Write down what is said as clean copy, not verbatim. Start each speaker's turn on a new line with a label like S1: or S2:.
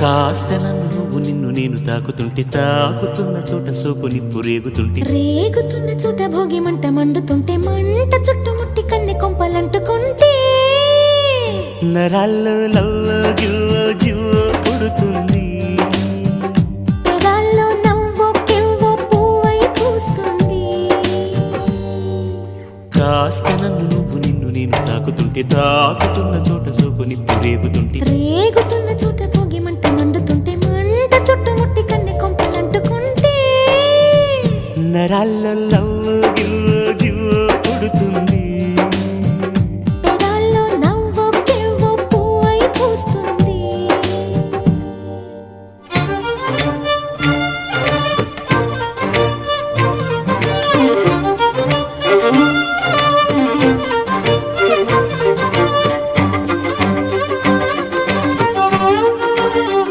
S1: కాస్త నన్ను నువ్వు నిన్ను నేను తాకుతుంటే తాకుతున్న చోట సోపు నిప్పు రేగుతుంటే
S2: రేగుతున్న చోట భోగి మంట మండుతుంటే మంట చుట్టుముట్టి కన్నె కొంపలంటుకుంటే
S1: నరాల్లో లవ్వో గివ్వో జివ్వో పుడుతుంది
S2: పెదాల్లో నవ్వో కెవ్వో పువ్వై పూస్తుంది
S1: కాస్త నన్ను నువ్వు నిన్ను నేను తాకుతుంటే తాకుతున్న చోట సోపు నిప్పు రేగుతుంటే
S2: రేగుతున్న చోట భోగి మంట మండుతుంటే మంట చుట్టుముట్టి కన్నె కొంపలంటుకుంటే
S1: నరాల్లో